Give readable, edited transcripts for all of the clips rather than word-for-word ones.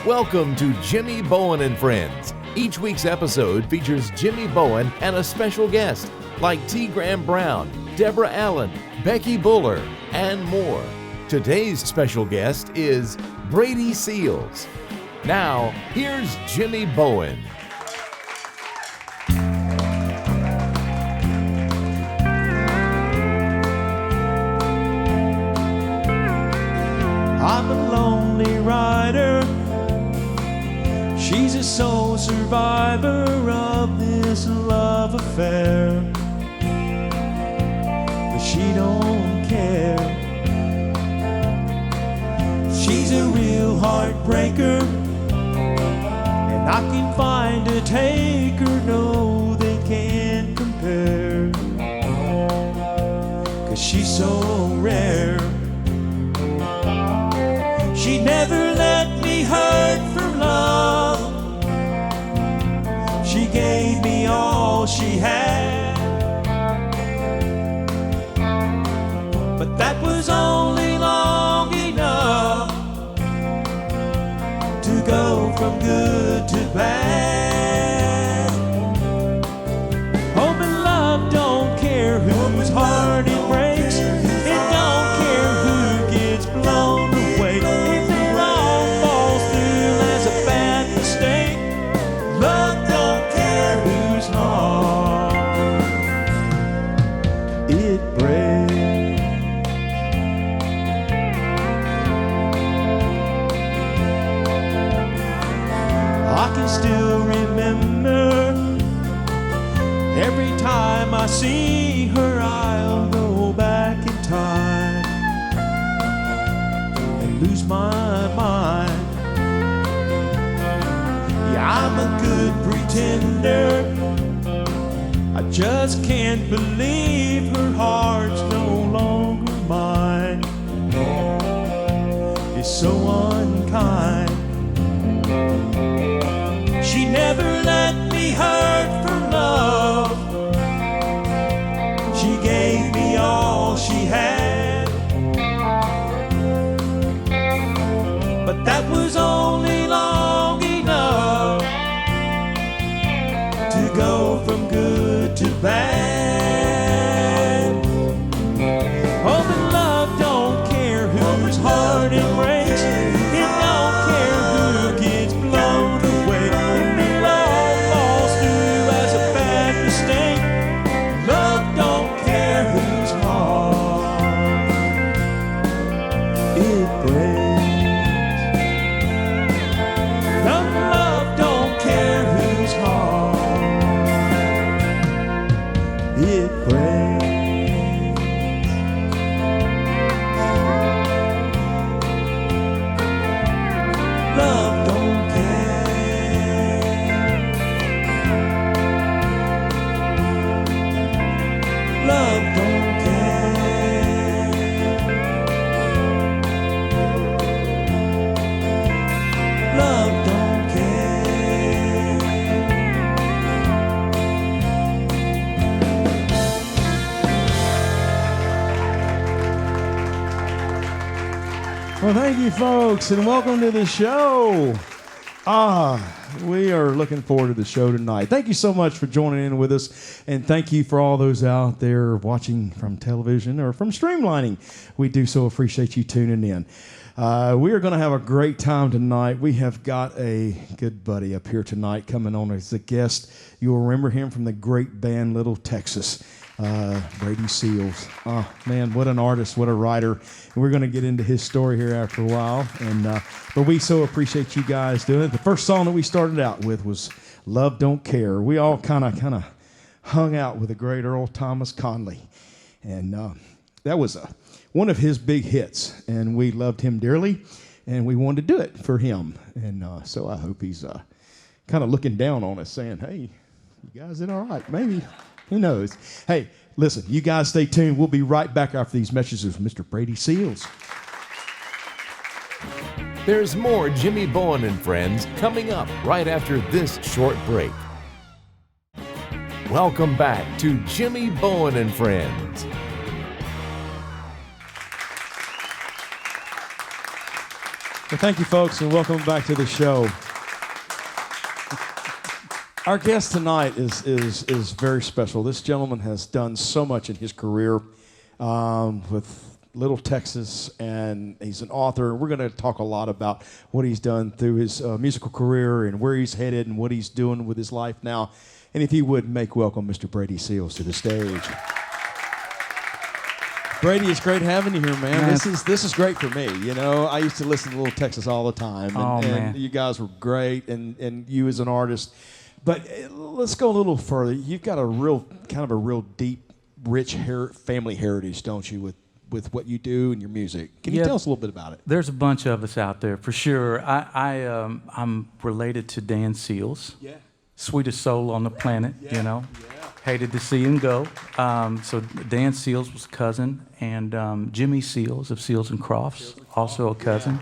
Welcome to Jimmy Bowen and Friends. Each week's episode features Jimmy Bowen and a special guest like T. Graham Brown, Deborah Allen, Becky Buller, and more. Today's special guest is Brady Seals. Now, here's Jimmy Bowen. I'm a lonely rider. She's a sole survivor of this love affair, but she don't care. She's a real heartbreaker, and I can find a taker. No, they can't compare, 'cause she's so rare. She never let me hurt for love. She gave me all she had, but that was only long enough to go from good to bad. Hope and love don't care whose heart it breaks. It don't care who gets blown away. If it all falls through as a bad mistake, love don't care whose heart it breaks. I can still remember every time I see her, I'll go back in time and lose my mind. Yeah, I'm a good pretender. I just can't believe her heart's no longer mine. It's so unkind. She never let me hurt for love. She gave me all she had, but that was only long enough to go from good to bad. Hope and love don't care whose heart it breaks. It don't care who gets blown away. If it all falls through as a bad mistake, love don't care whose heart it breaks. Love don't care whose heart it breaks. Love don't care. Love don't care. Love don't care. Well, thank you, folks, and welcome to the show. We are looking forward to the show tonight. Thank you so much for joining in with us, and thank you for all those out there watching from television or from streamlining. We do so appreciate you tuning in. We are going to have a great time tonight. We have got a good buddy up here tonight coming on as a guest. You'll remember him from the great band Little Texas. Brady Seals. Oh, man, what an artist, what a writer. And we're going to get into his story here after a while. But we so appreciate you guys doing it. The first song that we started out with was Love Don't Care. We all kind of hung out with the great Earl Thomas Conley. And that was one of his big hits. And we loved him dearly. And we wanted to do it for him. And so I hope he's kind of looking down on us saying, hey, you guys did all right. Maybe. Who knows? Hey, listen, you guys stay tuned. We'll be right back after these messages from Mr. Brady Seals. There's more Jimmy Bowen and Friends coming up right after this short break. Welcome back to Jimmy Bowen and Friends. Well, thank you, folks, and welcome back to the show. Our guest tonight is very special. This gentleman has done so much in his career with Little Texas, and he's an author. We're going to talk a lot about what he's done through his musical career and where he's headed and what he's doing with his life now. And if you would, make welcome Mr. Brady Seals to the stage. Brady, it's great having you here, man. This is great for me. You know, I used to listen to Little Texas all the time, and you guys were great, and you as an artist. But let's go a little further. You've got a real deep, rich family heritage, don't you, with what you do and your music? Can you tell us a little bit about it? There's a bunch of us out there for sure. I'm related to Dan Seals. Yeah. Sweetest soul on the planet, you know. Yeah. Hated to see him go. So Dan Seals was a cousin, and Jimmy Seals of Seals and Crofts, also a cousin.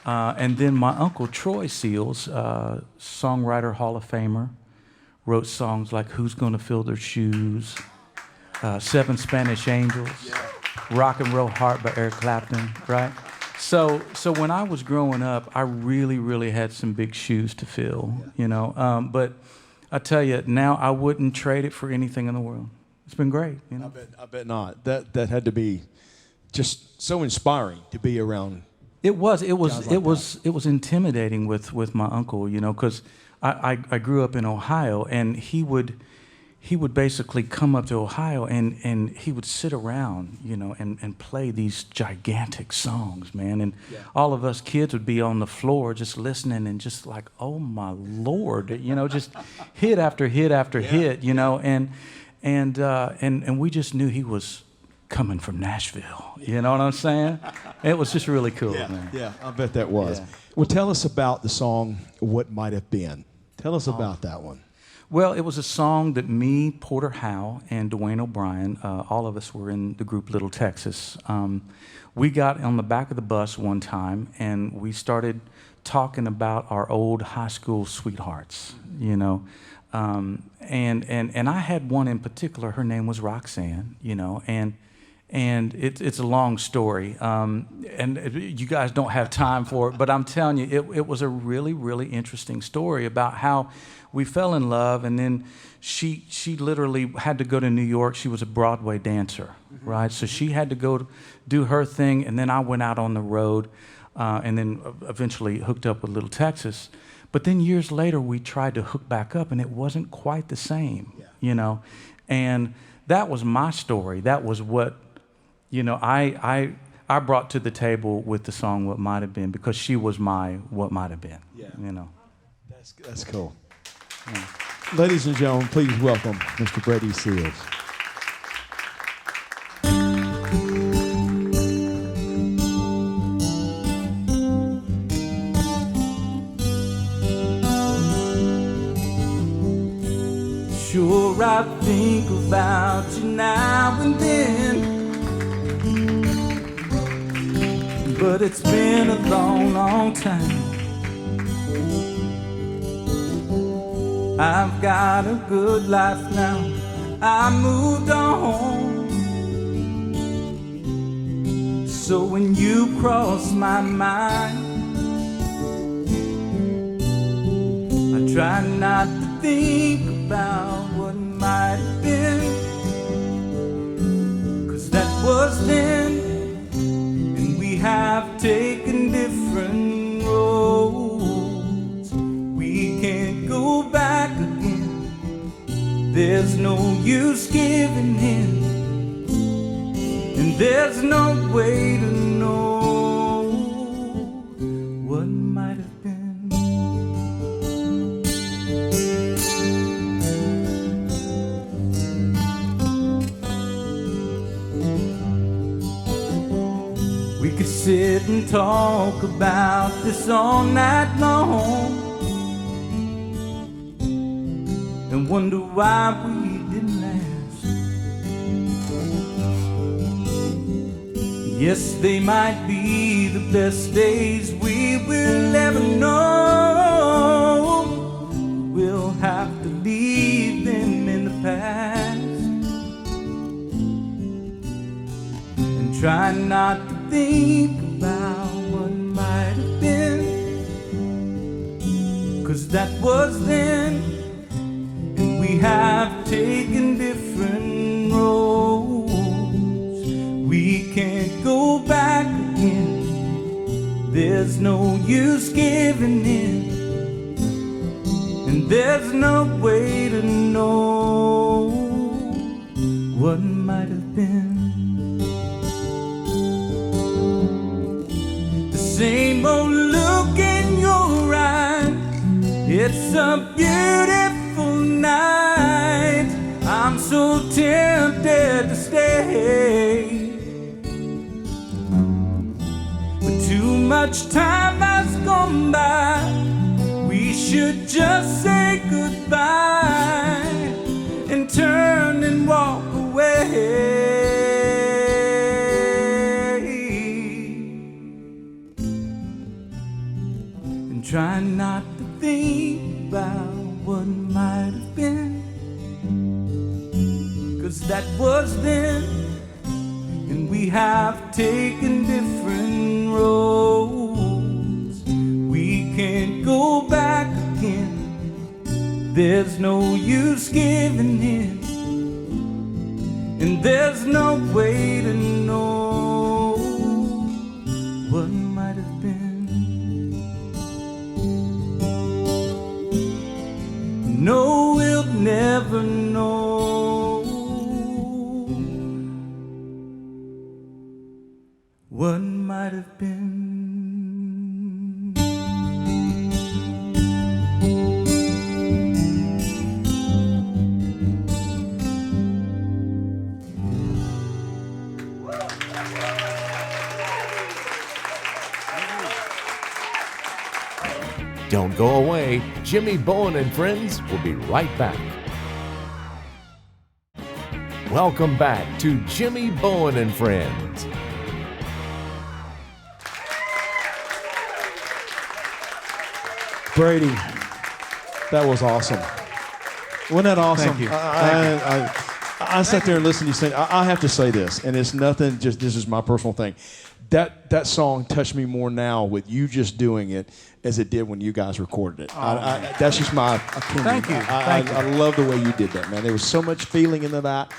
Yeah. And then my uncle Troy Seals, songwriter, Hall of Famer, wrote songs like "Who's Gonna Fill Their Shoes," "Seven Spanish Angels," "Rock and Roll Heart" by Eric Clapton, right? So when I was growing up, I really had some big shoes to fill, you know. But I tell you, now I wouldn't trade it for anything in the world. It's been great, you know. I bet not. That had to be just so inspiring to be around. It was intimidating with my uncle, you know, because I grew up in Ohio, and he would basically come up to Ohio and he would sit around, you know, and play these gigantic songs, man. And all of us kids would be on the floor just listening and just like, oh my Lord, you know, just hit after hit after hit, you know, and we just knew he was coming from Nashville. You know what I'm saying? It was just really cool, man. Yeah, I bet that was. Yeah. Well, tell us about the song "What Might Have Been." Tell us about that one. Well, it was a song that me, Porter Howe, and Dwayne O'Brien, all of us were in the group Little Texas. We got on the back of the bus one time, and we started talking about our old high school sweethearts, you know. And I had one in particular. Her name was Roxanne, you know, and it's a long story, and you guys don't have time for it, but I'm telling you, it was a really interesting story about how we fell in love, and then she literally had to go to New York. She was a Broadway dancer, right? So she had to go do her thing, and then I went out on the road, and then eventually hooked up with Little Texas. But then years later, we tried to hook back up, and it wasn't quite the same, you know? And that was my story. That was what, you know, I brought to the table with the song "What Might Have Been," because she was my what might have been, you know? That's cool. Yeah. Ladies and gentlemen, please welcome Mr. Brady Seals. Sure, I think about you now and then, but it's been a long time. I've got a good life now, I moved on. So when you cross my mind, I try not to think about what might have been, 'cause that was then, and we have taken different roads. We can't go back again, there's no use giving in, and there's no way to know what might have been. We could sit and talk about this all night long, and wonder why we didn't last. Yes, they might be the best days we will ever know. We'll have to leave them in the past, and try not to think about what might have 'cause that was then, and we have taken different roads. We can't go back again. There's no use giving in, and there's no way to know what might have been. The same old look in your eyes, it's a beautiful night. I'm so tempted to stay, but too much time has gone by. We should just say goodbye and turn and walk away. And try not to think about what might have been, 'cause that was then, and we have taken different roads. We can't go back again. There's no use giving in, and there's no way to know what might have been. No, we'll never know what might have been. Don't go away. Jimmy Bowen and friends will be right back. Welcome back to Jimmy Bowen and friends. Brady, that was awesome. Wasn't that awesome? Thank you. I sat there and listened to you sing. I have to say this, and it's nothing, just this is my personal thing. That song touched me more now with you just doing it as it did when you guys recorded it. That's just my opinion. Thank you. I love the way you did that, man. There was so much feeling into that.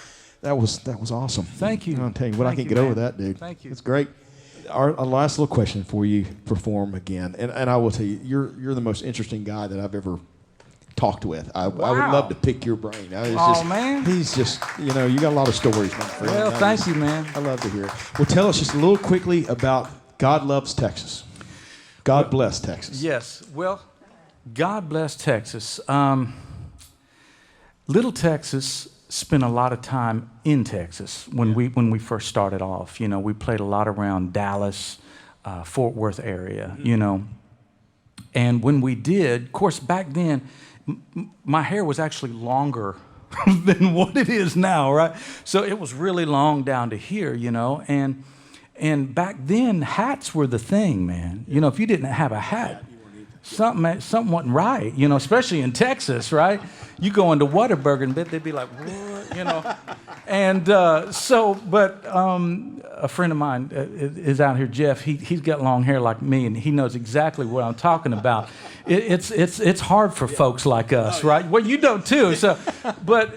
That was awesome. Thank you. I'm telling you, what I Thank can't you, get over man. that, dude. Thank you. It's great. Our last little question before you perform again, and I will tell you, you're the most interesting guy that I've ever talked with. I would love to pick your brain. Man. He's just, you got a lot of stories, my friend. Well, thank you, man. I love to hear it. Well, tell us just a little quickly about God Loves Texas. God bless Texas. Yes. Well, God bless Texas. Little Texas spent a lot of time in Texas when we first started off. We played a lot around Dallas, Fort Worth area, And when we did, of course, back then, my hair was actually longer than what it is now, right? So it was really long down to here, And back then, hats were the thing, man. If you didn't have a hat, something wasn't right, especially in Texas, right? You go into Whataburger and they'd be like, what, And but a friend of mine is out here, Jeff. He's got long hair like me, and he knows exactly what I'm talking about. It's hard for folks like us, right? Well, you don't too. So, but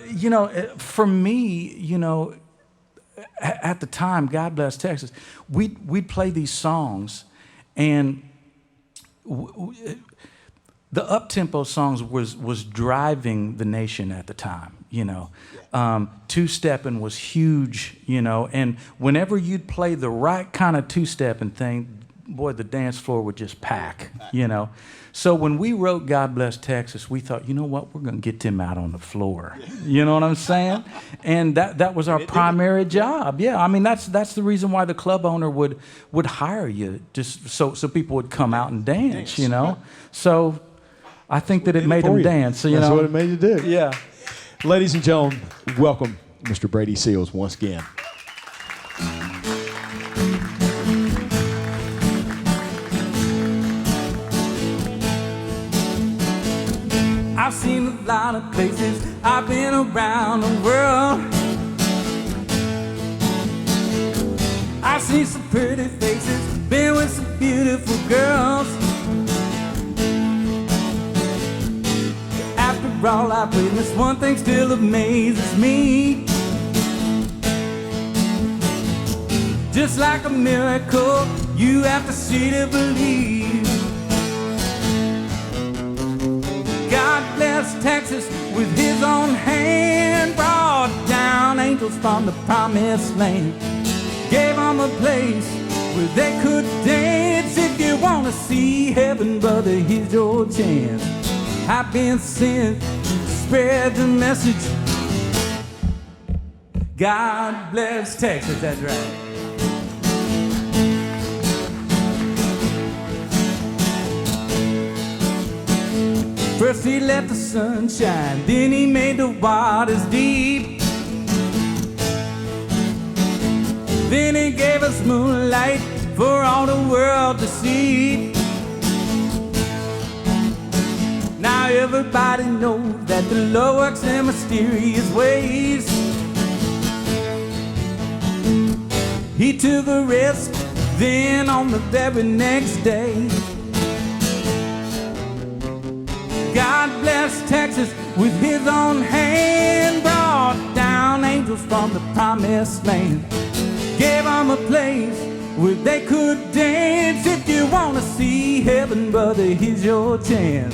for me, at the time, God bless Texas, we'd play these songs, and the up-tempo songs was driving the nation at the time, Two-stepping was huge, and whenever you'd play the right kind of two-stepping thing, boy, the dance floor would just pack, So when we wrote God Bless Texas, we thought, you know what, we're going to get them out on the floor. You know what I'm saying? And that was our primary job. Yeah, I mean, that's the reason why the club owner would hire you, just so people would come out and dance, So I think that it made them dance. That's what it made you do. Yeah. Ladies and gentlemen, welcome Mr. Brady Seals once again. I've seen a lot of places, I've been around the world. I've seen some pretty faces, been with some beautiful girls. after all I've witnessed, one thing still amazes me. Just like a miracle, you have to see to believe. God bless Texas with his own hand, brought down angels from the promised land, gave them a place where they could dance. If you want to see heaven, brother, here's your chance. I've been sent to spread the message. God bless Texas, that's right. First he let the sun shine, then he made the waters deep. Then he gave us moonlight for all the world to see. Now everybody knows that the Lord works in mysterious ways. He took a rest, then on the very next day, God bless Texas with his own hand, brought down angels from the promised land, gave them a place where they could dance. If you want to see heaven, brother, here's your chance.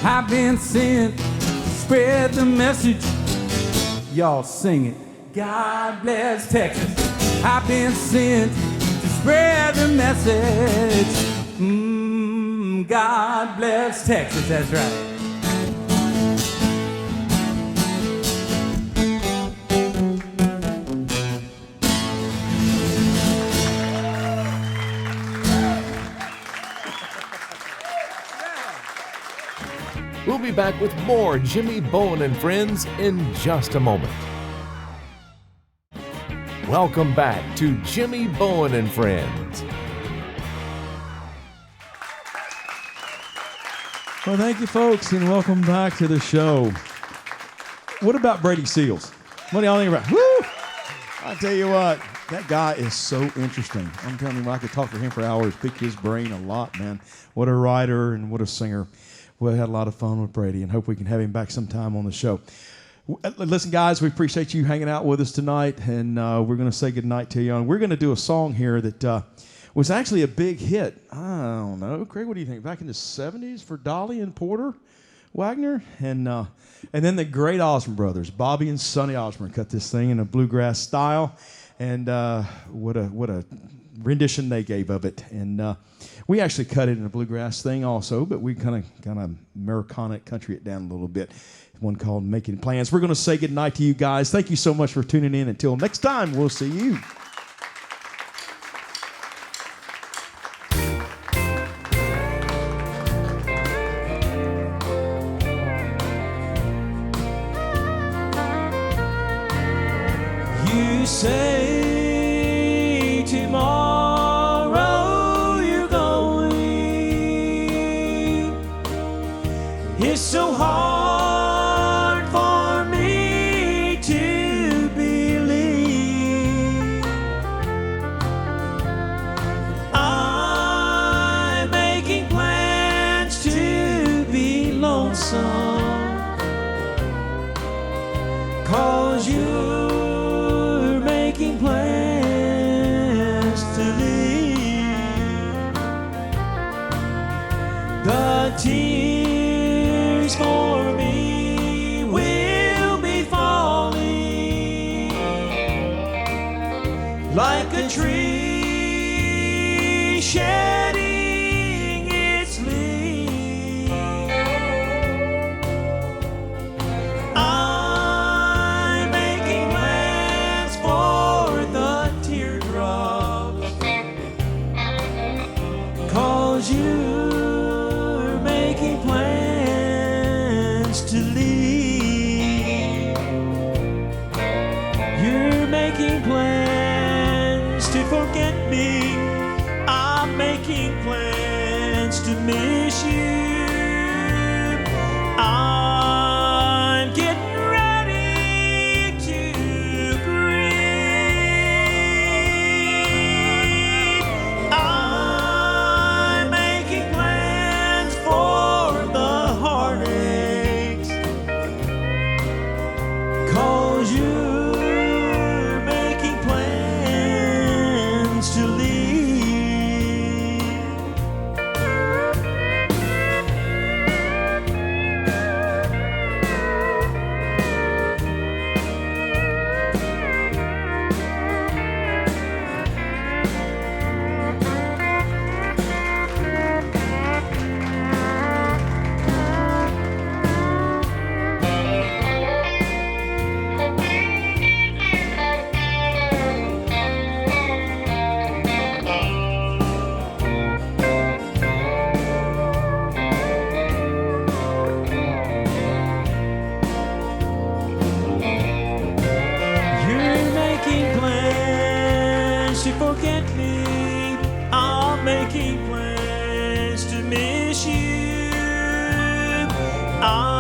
I've been sent to spread the message. Y'all sing it. God bless Texas. I've been sent to spread the message. God bless Texas, that's right. We'll be back with more Jimmy Bowen and Friends in just a moment. Welcome back to Jimmy Bowen and Friends. Well, thank you, folks, and welcome back to the show. What about Brady Seals? What do y'all think about? Woo! I tell you what, that guy is so interesting. I'm telling you, I could talk to him for hours, pick his brain a lot, man. What a writer and what a singer. We had a lot of fun with Brady, and hope we can have him back sometime on the show. Listen, guys, we appreciate you hanging out with us tonight, and we're going to say goodnight to you. And we're going to do a song here that was actually a big hit. I don't know. Craig, what do you think? Back in the 70s for Dolly and Porter Wagner? And then the great Osborne brothers, Bobby and Sonny Osborne, cut this thing in a bluegrass style. And what a rendition they gave of it. And we actually cut it in a bluegrass thing also, but we kind of Americana country it down a little bit. One called Making Plans. We're going to say goodnight to you guys. Thank you so much for tuning in. Until next time, we'll see you. You say tomorrow you're going. It's so hard for me to believe. I'm making plans to be lonesome, 'cause you're making plans to leave. The tears for me will be falling like a tree shedding its leaves. I'm making plans for the teardrops, 'cause you're making plans to leave. You're making plans to forget me. I'm making plans to miss you. I'm getting ready to grieve. I'm making plans for the heartaches I